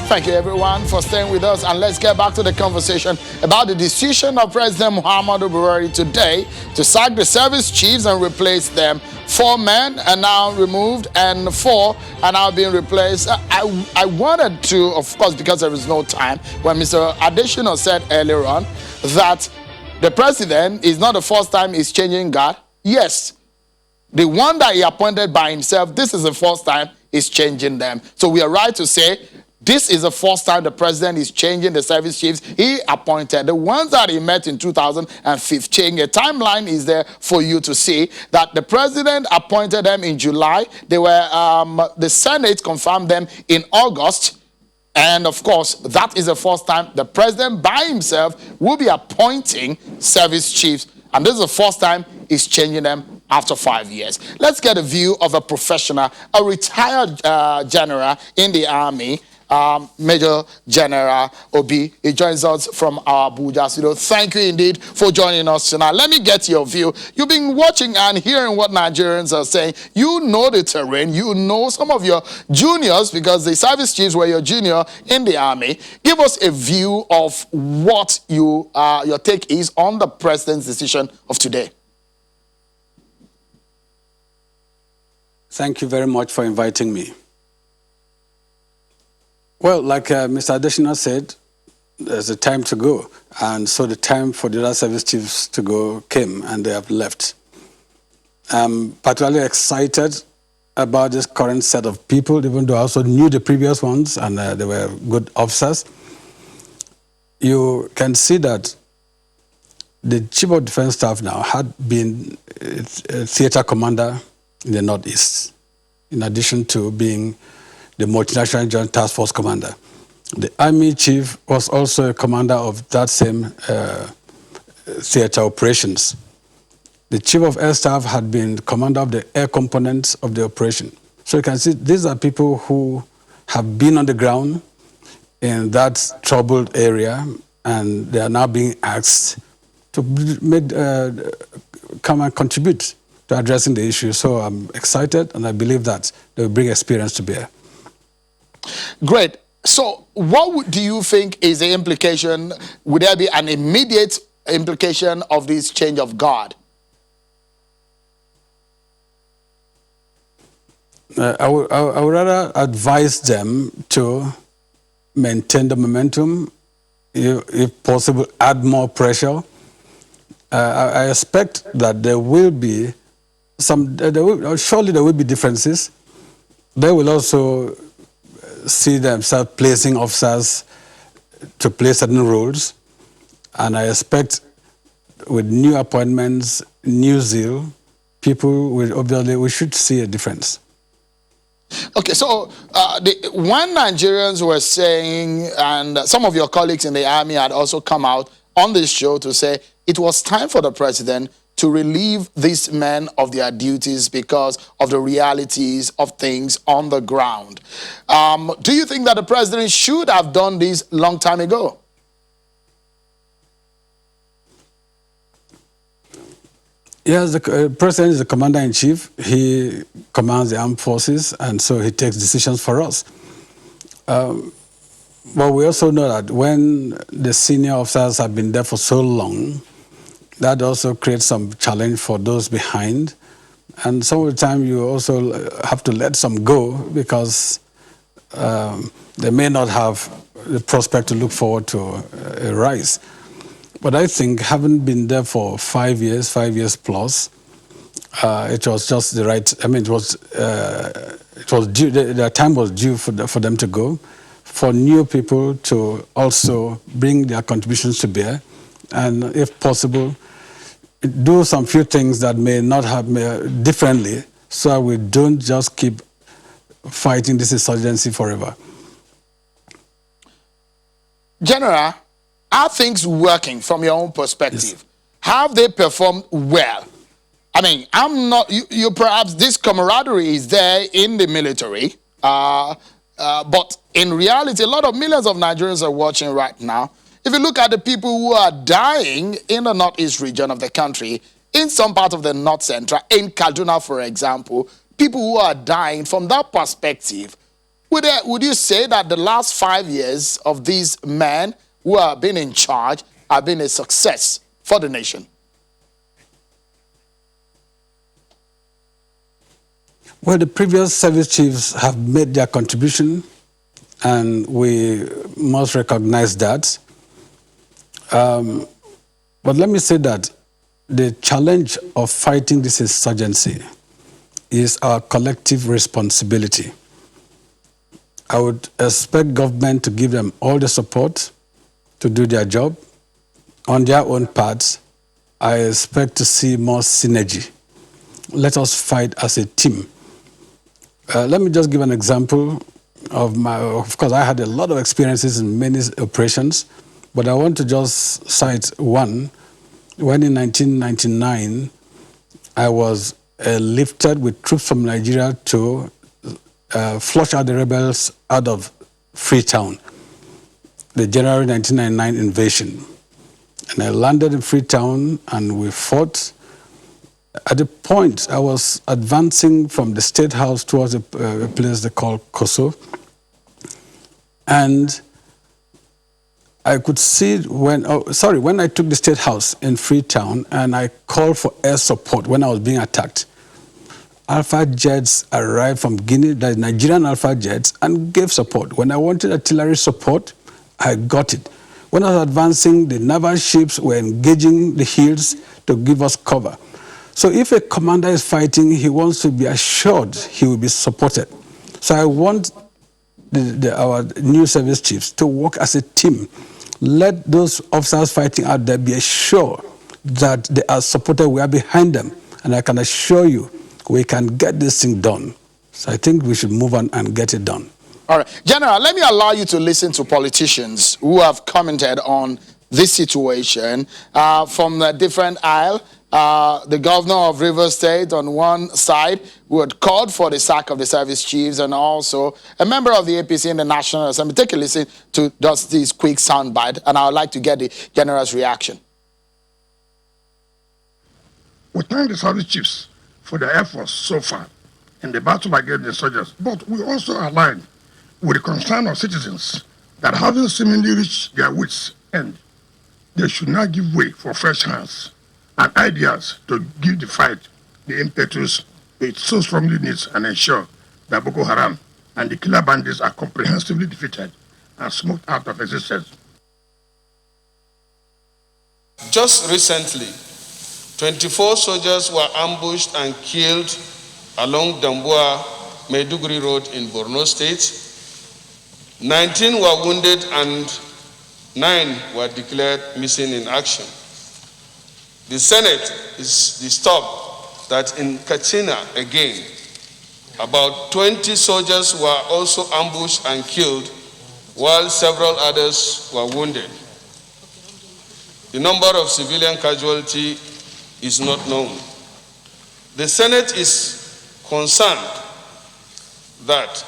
Thank you, everyone, for staying with us. And let's get back to the conversation about the decision of President Muhammadu Buhari today to sack the service chiefs and replace them. 4 men are now removed and 4 are now being replaced. I wanted to, of course, because there is no time, when Mr. Adesina said earlier on that the president is not the first time he's changing guard. Yes, the one that he appointed by himself, this is the first time he's changing them. So we are right to say this is the first time the president is changing the service chiefs he appointed. The ones that he met in 2015, a timeline is there for you to see that the president appointed them in July. They were, the Senate confirmed them in August. And of course, that is the first time the president by himself will be appointing service chiefs. And this is the first time he's changing them after 5 years. Let's get a view of a professional, a retired general in the army, Major General Obi. He joins us from our Abuja studio. Thank you indeed for joining us tonight. Let me get your view. You've been watching and hearing what Nigerians are saying. You know the terrain. You know some of your juniors, because the service chiefs were your junior in the army. Give us a view of what your take is on the president's decision of today. Thank you very much for inviting me. Well, like Mr. Adesina said, there's a time to go. And so the time for the other service chiefs to go came, and they have left. I'm particularly excited about this current set of people, even though I also knew the previous ones, and they were good officers. You can see that the Chief of Defense Staff now had been a theater commander in the Northeast, in addition to being the Multinational Joint Task Force commander. The Army Chief was also a commander of that same theater operations. The Chief of Air Staff had been commander of the air components of the operation. So you can see these are people who have been on the ground in that troubled area, and they are now being asked to come and contribute to addressing the issue. So I'm excited, and I believe that they will bring experience to bear. Great. So what do you think is the implication? Would there be an immediate implication of this change of guard? I would rather advise them to maintain the momentum, if possible, add more pressure. I expect that there will be surely there will be differences. They will also see themselves placing officers to play certain roles. And I expect with new appointments, new zeal, people will obviously, we should see a difference. Okay, so when Nigerians were saying, and some of your colleagues in the army had also come out on this show to say it was time for the president to relieve these men of their duties because of the realities of things on the ground. Do you think that the president should have done this long time ago? Yes, the president is the commander-in-chief. He commands the armed forces, and so he takes decisions for us. But we also know that when the senior officers have been there for so long, that also creates some challenge for those behind. And some of the time you also have to let some go because they may not have the prospect to look forward to a rise. But I think having been there for 5 years plus, it was just the right, I mean, it was due, the time was due for them to go, for new people to also bring their contributions to bear, and if possible, do some few things that may not have differently, so we don't just keep fighting this insurgency forever. General, are things working from your own perspective? Yes. Have they performed well? I mean, you perhaps this camaraderie is there in the military, but in reality, a lot of millions of Nigerians are watching right now. If you look at the people who are dying in the northeast region of the country, in some part of the north central, in Kaduna, for example, people who are dying, from that perspective, Would you say that the last 5 years of these men who have been in charge have been a success for the nation? Well, the previous service chiefs have made their contribution, and we must recognize that. But let me say that the challenge of fighting this insurgency is our collective responsibility. I would expect government to give them all the support to do their job. On their own parts, I expect to see more synergy. Let us fight as a team. Let me just give an example of course, I had a lot of experiences in many operations, but I want to just cite one. When in 1999, I was lifted with troops from Nigeria to flush out the rebels out of Freetown, the January 1999 invasion. And I landed in Freetown and we fought. At the point, I was advancing from the State House towards a place they call Koso. And I could see when I took the State House in Freetown and I called for air support when I was being attacked. Alpha jets arrived from Guinea, the Nigerian Alpha jets, and gave support. When I wanted artillery support, I got it. When I was advancing, the naval ships were engaging the hills to give us cover. So if a commander is fighting, he wants to be assured he will be supported. So I want our new service chiefs to work as a team. Let those officers fighting out there be assured that they are supported, we are behind them. And I can assure you, we can get this thing done. So I think we should move on and get it done. All right. General, let me allow you to listen to politicians who have commented on this situation from a different aisle. The governor of Rivers State on one side, who had called for the sack of the service chiefs, and also a member of the APC in the National Assembly. Take a listen to just this quick soundbite, and I would like to get the general's reaction. We thank the service chiefs for their efforts so far in the battle against the insurgents, but we also align with the concern of citizens that having seemingly reached their wits' end, they should not give way for fresh hands and ideas to give the fight the impetus it so strongly needs and ensure that Boko Haram and the killer bandits are comprehensively defeated and smoked out of existence. Just recently, 24 soldiers were ambushed and killed along Damboa Maiduguri Road in Borno State. 19 were wounded and 9 were declared missing in action. The Senate is disturbed that in Katsina again, about 20 soldiers were also ambushed and killed, while several others were wounded. The number of civilian casualties is not known. The Senate is concerned that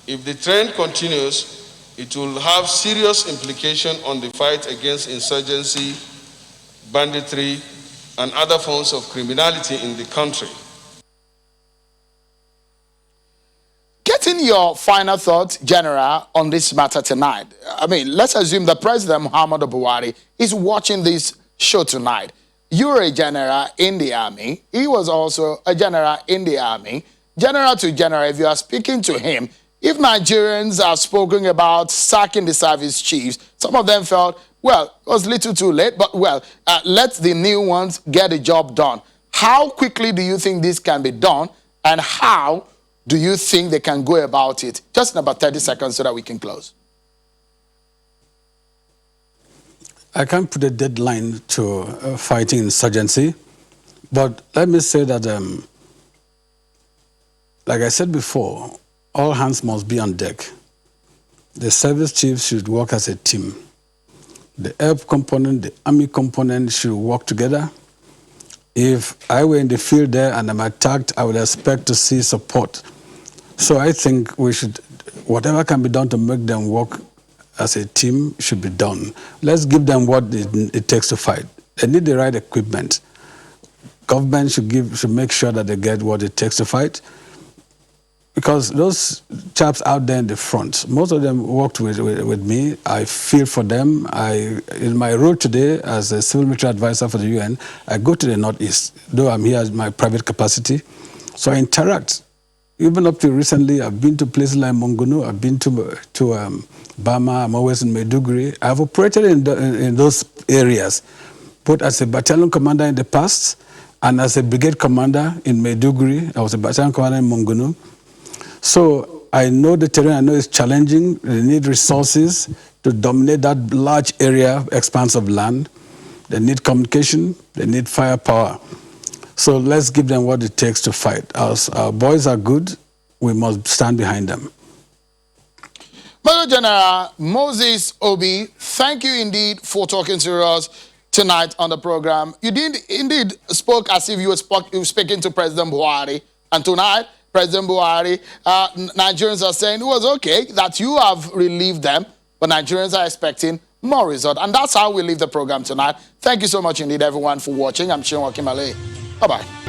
if the trend continues, it will have serious implications on the fight against insurgency, banditry, and other forms of criminality in the country. Getting your final thoughts, General, on this matter tonight. I mean, let's assume that President Muhammadu Buhari is watching this show tonight. You're a general in the army. He was also a general in the army. General to general, if you are speaking to him, if Nigerians are spoken about sacking the service chiefs, some of them felt, well, it was a little too late, but let the new ones get the job done. How quickly do you think this can be done, and how do you think they can go about it? Just in about 30 seconds so that we can close. I can't put a deadline to fighting insurgency, but let me say that, like I said before, all hands must be on deck. The service chiefs should work as a team. The air component, the army component should work together. If I were in the field there and I'm attacked, I would expect to see support. So I think we should, whatever can be done to make them work as a team should be done. Let's give them what it takes to fight. They need the right equipment. Government should make sure that they get what it takes to fight. Because those chaps out there in the front. Most of them worked with me. I feel for them. In my role today as a civil military advisor for the UN, I go to the Northeast, though I'm here as my private capacity. So I interact. Even up to recently, I've been to places like Mongunu, I've been to Bama, I'm always in Maiduguri. I've operated in those areas, both as a battalion commander in the past and as a brigade commander in Maiduguri. I was a battalion commander in Mongunu. So I know the terrain, I know it's challenging. They need resources to dominate that large area, expanse of land. They need communication, they need firepower. So let's give them what it takes to fight. Our boys are good, we must stand behind them. Major General Moses Obi, thank you indeed for talking to us tonight on the program. You did indeed spoke as if you were speaking to President Buhari, and tonight, President Buhari, Nigerians are saying it was okay that you have relieved them, but Nigerians are expecting more result. And that's how we leave the program tonight. Thank you so much indeed, everyone, for watching. I'm Chinua Kimale. Bye-bye.